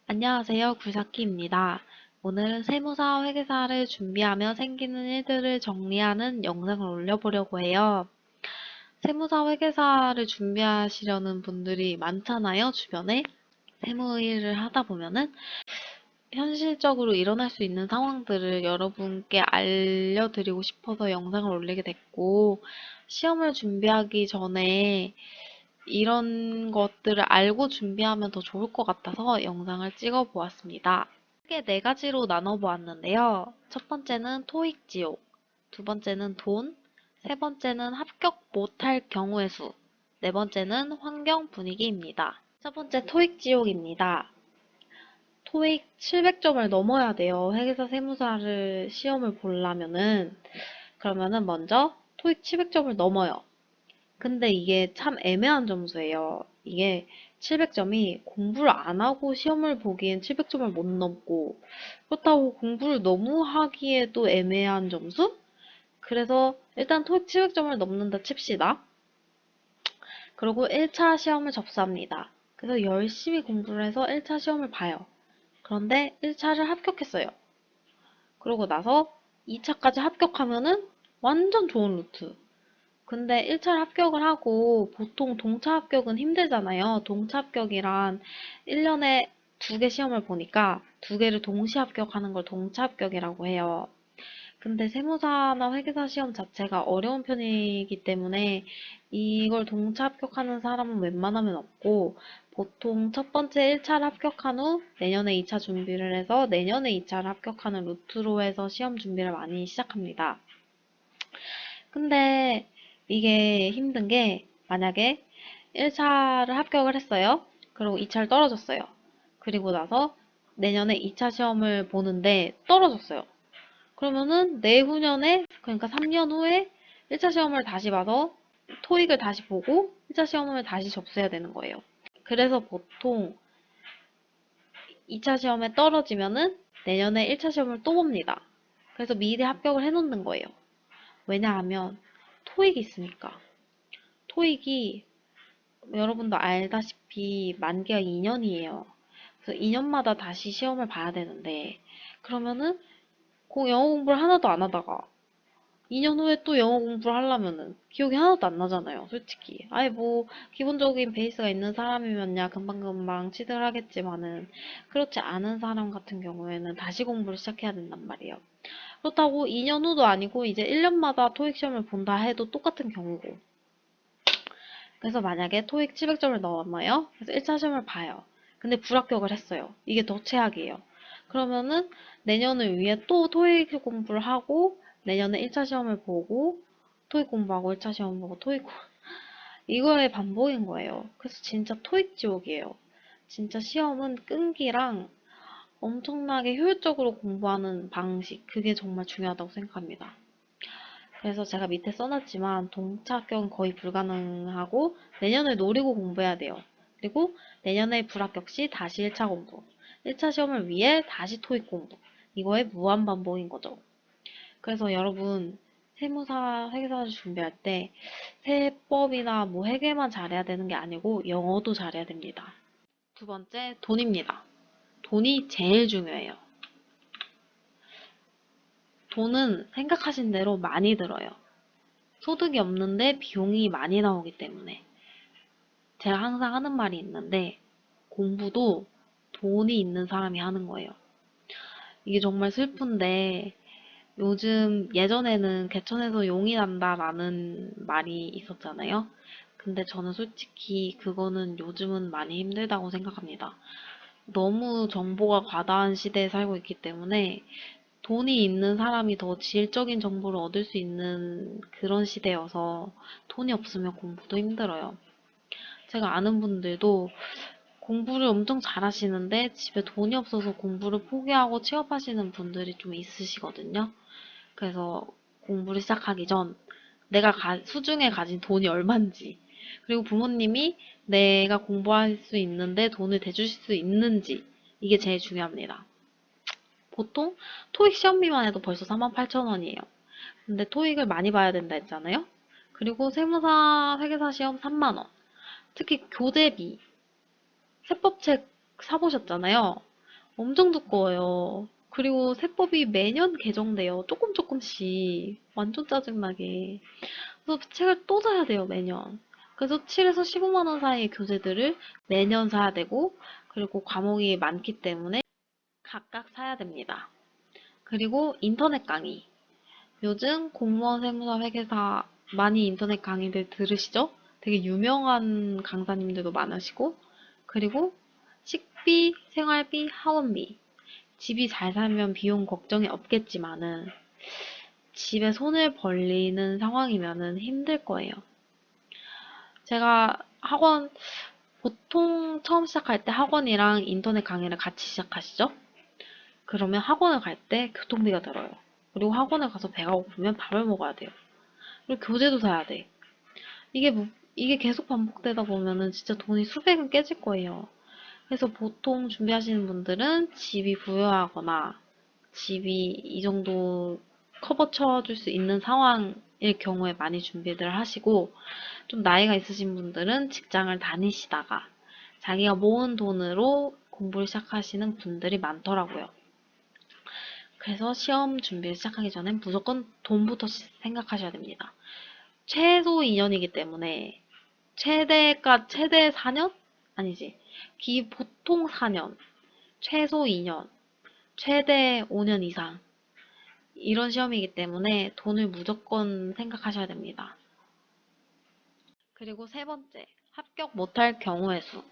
안녕하세요. 굴삭기입니다. 오늘은 세무사 회계사를 준비하며 생기는 일들을 정리하는 영상을 올려보려고 해요. 세무사 회계사를 준비하시려는 분들이 많잖아요, 주변에. 세무 일을 하다 보면은 현실적으로 일어날 수 있는 상황들을 여러분께 알려드리고 싶어서 영상을 올리게 됐고, 시험을 준비하기 전에 이런 것들을 알고 준비하면 더 좋을 것 같아서 영상을 찍어 보았습니다. 크게 네 가지로 나눠 보았는데요. 첫 번째는 토익 지옥, 두 번째는 돈, 세 번째는 합격 못할 경우의 수, 네 번째는 환경 분위기입니다. 첫 번째 토익 지옥입니다. 토익 700점을 넘어야 돼요. 회계사 세무사를 시험을 보려면은. 그러면은 먼저 토익 700점을 넘어요. 근데 이게 참 애매한 점수예요. 이게 700점이 공부를 안 하고 시험을 보기엔 700점을 못 넘고, 그렇다고 공부를 너무 하기에도 애매한 점수? 그래서 일단 토익 700점을 넘는다 칩시다. 그리고 1차 시험을 접수합니다. 그래서 열심히 공부를 해서 1차 시험을 봐요. 그런데 1차를 합격했어요. 그러고 나서 2차까지 합격하면은 완전 좋은 루트. 근데 1차를 합격을 하고 보통 동차 합격은 힘들잖아요. 동차 합격이란 1년에 두 개 시험을 보니까 두 개를 동시 합격하는 걸 동차 합격이라고 해요. 근데 세무사나 회계사 시험 자체가 어려운 편이기 때문에 이걸 동차 합격하는 사람은 웬만하면 없고, 보통 첫 번째 1차를 합격한 후 내년에 2차 준비를 해서 내년에 2차를 합격하는 루트로 해서 시험 준비를 많이 시작합니다. 근데 이게 힘든 게, 만약에 1차를 합격을 했어요. 그리고 2차를 떨어졌어요. 그리고 나서 내년에 2차 시험을 보는데 떨어졌어요. 그러면은 내후년에, 그러니까 3년 후에 1차 시험을 다시 봐서 토익을 다시 보고 1차 시험을 다시 접수해야 되는 거예요. 그래서 보통 2차 시험에 떨어지면은 내년에 1차 시험을 또 봅니다. 그래서 미리 합격을 해놓는 거예요. 왜냐하면 토익이 있으니까. 토익이 여러분도 알다시피 만기가 2년이에요. 그래서 2년마다 다시 시험을 봐야 되는데, 그러면은 영어 공부를 하나도 안 하다가 2년 후에 또 영어 공부를 하려면은 기억이 하나도 안 나잖아요, 솔직히. 아예 뭐 기본적인 베이스가 있는 사람이면야 금방금방 취득을 하겠지만은, 그렇지 않은 사람 같은 경우에는 다시 공부를 시작해야 된단 말이에요. 그렇다고 2년 후도 아니고 이제 1년마다 토익 시험을 본다 해도 똑같은 경우고. 그래서 만약에 토익 700점을 넣었나요? 그래서 1차 시험을 봐요. 근데 불합격을 했어요. 이게 더 최악이에요. 그러면은 내년을 위해 또 토익 공부를 하고 내년에 1차 시험을 보고 토익 공부하고 1차 시험 보고 이거의 반복인 거예요. 그래서 진짜 토익 지옥이에요. 진짜 시험은 끈기랑 엄청나게 효율적으로 공부하는 방식, 그게 정말 중요하다고 생각합니다. 그래서 제가 밑에 써놨지만 동차 합격은 거의 불가능하고 내년을 노리고 공부해야 돼요. 그리고 내년에 불합격 시 다시 1차 공부, 1차 시험을 위해 다시 토익 공부. 이거의 무한반복인 거죠. 그래서 여러분, 세무사, 회계사 준비할 때 세법이나 뭐 회계만 잘해야 되는 게 아니고 영어도 잘해야 됩니다. 두 번째, 돈입니다. 돈이 제일 중요해요. 돈은 생각하신 대로 많이 들어요. 소득이 없는데 비용이 많이 나오기 때문에. 제가 항상 하는 말이 있는데, 공부도 돈이 있는 사람이 하는 거예요. 이게 정말 슬픈데, 요즘 예전에는 개천에서 용이 난다라는 말이 있었잖아요. 근데 저는 솔직히 그거는 요즘은 많이 힘들다고 생각합니다. 너무 정보가 과다한 시대에 살고 있기 때문에 돈이 있는 사람이 더 질적인 정보를 얻을 수 있는 그런 시대여서 돈이 없으면 공부도 힘들어요. 제가 아는 분들도 공부를 엄청 잘하시는데 집에 돈이 없어서 공부를 포기하고 취업하시는 분들이 좀 있으시거든요. 그래서 공부를 시작하기 전 내가 수중에 가진 돈이 얼만지, 그리고 부모님이 내가 공부할 수 있는데 돈을 대주실 수 있는지, 이게 제일 중요합니다. 보통 토익 시험비만 해도 벌써 48,000원이에요. 근데 토익을 많이 봐야 된다 했잖아요. 그리고 세무사, 회계사 시험 3만 원. 특히 교재비, 세법책 사보셨잖아요. 엄청 두꺼워요. 그리고 세법이 매년 개정돼요. 조금씩. 완전 짜증나게. 그래서 책을 또 사야 돼요, 매년. 그래서 7에서 15만 원 사이의 교재들을 매년 사야 되고, 그리고 과목이 많기 때문에 각각 사야 됩니다. 그리고 인터넷 강의. 요즘 공무원 세무사 회계사 많이 인터넷 강의들 들으시죠? 되게 유명한 강사님들도 많으시고, 그리고 식비, 생활비, 학원비. 집이 잘 살면 비용 걱정이 없겠지만은 집에 손을 벌리는 상황이면은 힘들 거예요. 제가 보통 처음 시작할 때 학원이랑 인터넷 강의를 같이 시작하시죠? 그러면 학원을 갈 때 교통비가 들어요. 그리고 학원에 가서 배가 고프면 밥을 먹어야 돼요. 그리고 교재도 사야 돼. 이게 계속 반복되다 보면은 진짜 돈이 수백은 깨질 거예요. 그래서 보통 준비하시는 분들은 집이 부유하거나 집이 이 정도 커버 쳐줄 수 있는 상황일 경우에 많이 준비를 하시고, 좀 나이가 있으신 분들은 직장을 다니시다가 자기가 모은 돈으로 공부를 시작하시는 분들이 많더라고요. 그래서 시험 준비를 시작하기 전에 무조건 돈부터 생각하셔야 됩니다. 최소 2년이기 때문에 최대 4년? 아니지. 보통 4년, 최소 2년, 최대 5년 이상 이런 시험이기 때문에 돈을 무조건 생각하셔야 됩니다. 그리고 세 번째, 합격 못할 경우의 수.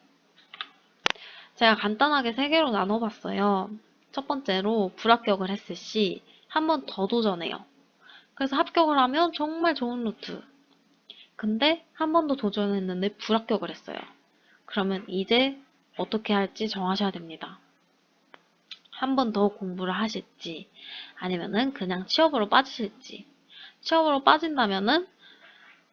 제가 간단하게 세 개로 나눠봤어요. 첫 번째로 불합격을 했을 시 한 번 더 도전해요. 그래서 합격을 하면 정말 좋은 루트. 근데 한 번 더 도전했는데 불합격을 했어요. 그러면 이제 어떻게 할지 정하셔야 됩니다. 한 번 더 공부를 하실지 아니면은 그냥 취업으로 빠지실지. 취업으로 빠진다면은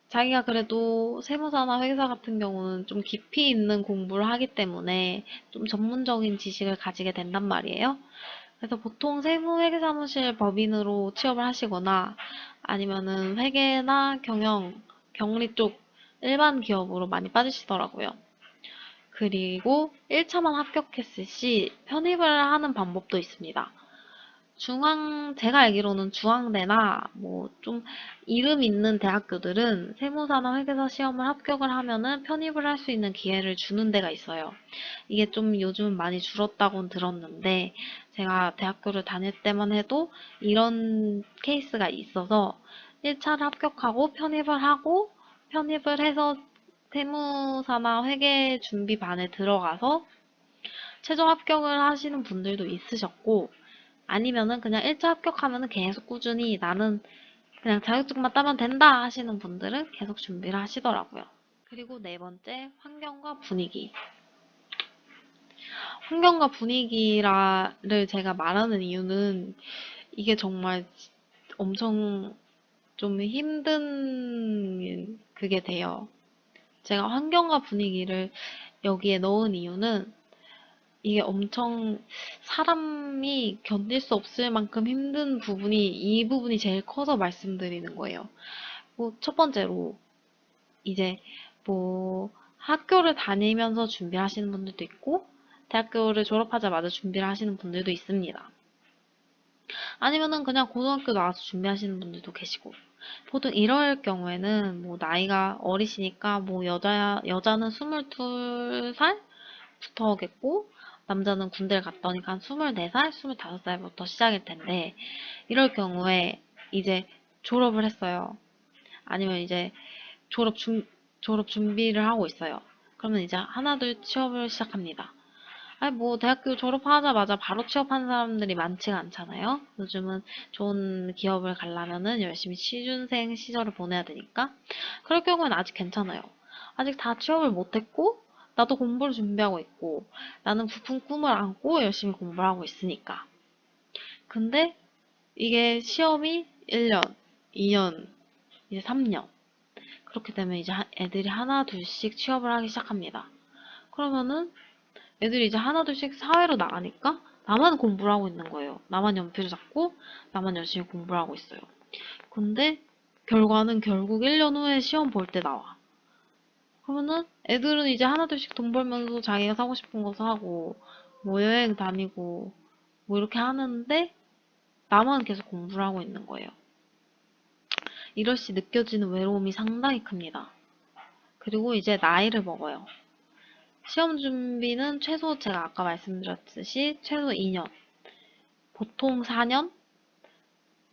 자기가 그래도 세무사나 회계사 같은 경우는 좀 깊이 있는 공부를 하기 때문에 좀 전문적인 지식을 가지게 된단 말이에요. 그래서 보통 세무회계사무실 법인으로 취업을 하시거나 아니면은 회계나 경리 쪽 일반 기업으로 많이 빠지시더라고요. 그리고 1차만 합격했을 시 편입을 하는 방법도 있습니다. 제가 알기로는 중앙대나 뭐 좀 이름 있는 대학교들은 세무사나 회계사 시험을 합격을 하면은 편입을 할 수 있는 기회를 주는 데가 있어요. 이게 좀 요즘 많이 줄었다고는 들었는데 제가 대학교를 다닐 때만 해도 이런 케이스가 있어서 1차를 합격하고 편입을 해서 세무사나 회계 준비반에 들어가서 최종 합격을 하시는 분들도 있으셨고, 아니면은 그냥 1차 합격하면은 계속 꾸준히 나는 그냥 자격증만 따면 된다 하시는 분들은 계속 준비를 하시더라고요. 그리고 네 번째, 환경과 분위기. 환경과 분위기를 제가 말하는 이유는 이게 정말 엄청 좀 힘든 그게 돼요. 제가 환경과 분위기를 여기에 넣은 이유는 이게 엄청 사람이 견딜 수 없을 만큼 힘든 부분이 이 부분이 제일 커서 말씀드리는 거예요. 뭐 첫 번째로 이제 뭐 학교를 다니면서 준비하시는 분들도 있고 대학교를 졸업하자마자 준비를 하시는 분들도 있습니다. 아니면은 그냥 고등학교 나와서 준비하시는 분들도 계시고 보통 이럴 경우에는 뭐 나이가 어리시니까 뭐 여자는 22살부터겠고 남자는 군대를 갔다 오니까 한 24살, 25살부터 시작일 텐데 이럴 경우에 이제 졸업을 했어요. 아니면 이제 졸업 준 졸업 준비를 하고 있어요. 그러면 이제 하나둘 취업을 시작합니다. 아니 뭐 대학교 졸업하자마자 바로 취업하는 사람들이 많지가 않잖아요. 요즘은 좋은 기업을 가려면은 열심히 취준생 시절을 보내야 되니까. 그럴 경우는 아직 괜찮아요. 아직 다 취업을 못했고 나도 공부를 준비하고 있고 나는 부푼 꿈을 안고 열심히 공부를 하고 있으니까. 근데 이게 시험이 1년, 2년, 이제 3년. 그렇게 되면 이제 애들이 하나 둘씩 취업을 하기 시작합니다. 그러면은 애들이 이제 하나둘씩 사회로 나가니까 나만 공부를 하고 있는 거예요. 나만 연필을 잡고 나만 열심히 공부를 하고 있어요. 근데 결과는 결국 1년 후에 시험 볼 때 나와. 그러면은 애들은 이제 하나둘씩 돈 벌면서 자기가 사고 싶은 거 사고 뭐 여행 다니고 뭐 이렇게 하는데 나만 계속 공부를 하고 있는 거예요. 이럴 시 느껴지는 외로움이 상당히 큽니다. 그리고 이제 나이를 먹어요. 시험 준비는 최소 제가 아까 말씀드렸듯이 최소 2년, 보통 4년,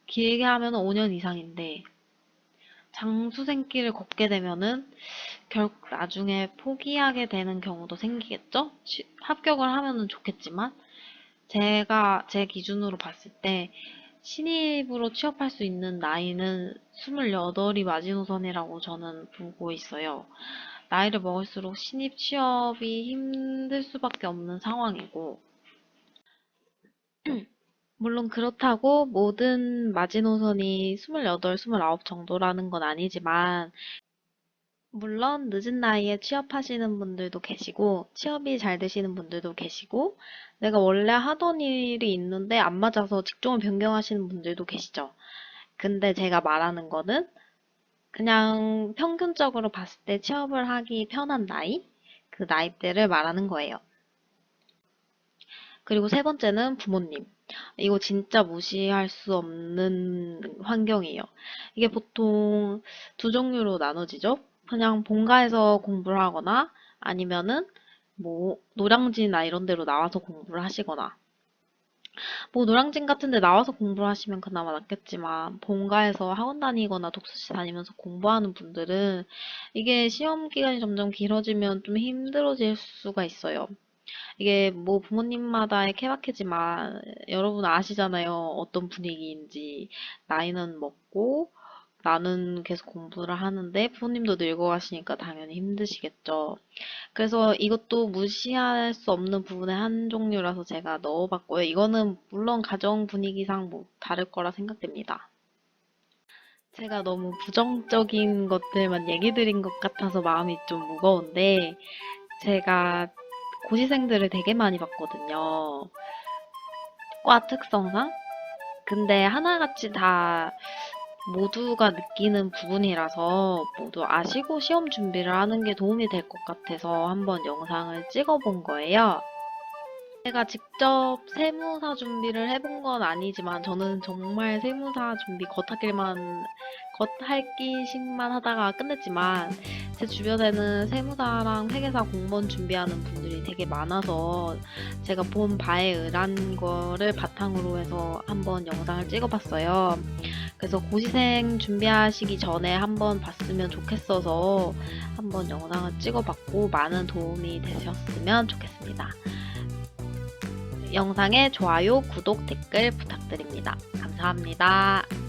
길게 하면 5년 이상인데 장수생길을 걷게 되면은 결국 나중에 포기하게 되는 경우도 생기겠죠? 합격을 하면은 좋겠지만 제가 제 기준으로 봤을 때 신입으로 취업할 수 있는 나이는 28이 마지노선이라고 저는 보고 있어요. 나이를 먹을수록 신입 취업이 힘들 수밖에 없는 상황이고, 물론 그렇다고 모든 마지노선이 28, 29 정도라는 건 아니지만, 물론 늦은 나이에 취업하시는 분들도 계시고, 취업이 잘 되시는 분들도 계시고, 내가 원래 하던 일이 있는데 안 맞아서 직종을 변경하시는 분들도 계시죠. 근데 제가 말하는 거는 그냥 평균적으로 봤을 때 취업을 하기 편한 나이? 그 나이대를 말하는 거예요. 그리고 세 번째는 부모님. 이거 진짜 무시할 수 없는 환경이에요. 이게 보통 두 종류로 나눠지죠. 그냥 본가에서 공부를 하거나 아니면은 뭐 노량진이나 이런 데로 나와서 공부를 하시거나 뭐 노량진 같은 데 나와서 공부를 하시면 그나마 낫겠지만 본가에서 학원 다니거나 독서실 다니면서 공부하는 분들은 이게 시험 기간이 점점 길어지면 좀 힘들어질 수가 있어요. 이게 뭐 부모님마다의 케바케지만 여러분 아시잖아요. 어떤 분위기인지. 나이는 먹고 나는 계속 공부를 하는데 부모님도 늙어가시니까 당연히 힘드시겠죠. 그래서 이것도 무시할 수 없는 부분의 한 종류라서 제가 넣어봤고요. 이거는 물론 가정 분위기상 뭐 다를 거라 생각됩니다. 제가 너무 부정적인 것들만 얘기 드린 것 같아서 마음이 좀 무거운데 제가 고시생들을 되게 많이 봤거든요. 과 특성상. 근데 하나같이 다 모두가 느끼는 부분이라서 모두 아시고 시험 준비를 하는 게 도움이 될 것 같아서 한번 영상을 찍어본 거예요. 제가 직접 세무사 준비를 해본 건 아니지만 저는 정말 세무사 준비 겉핥기식만 하다가 끝냈지만 제 주변에는 세무사랑 회계사 공무원 준비하는 분들이 되게 많아서 제가 본 바에 의한 거를 바탕으로 해서 한번 영상을 찍어봤어요. 그래서 고시생 준비하시기 전에 한번 봤으면 좋겠어서 한번 영상을 찍어봤고 많은 도움이 되셨으면 좋겠습니다. 영상에 좋아요, 구독, 댓글 부탁드립니다. 감사합니다.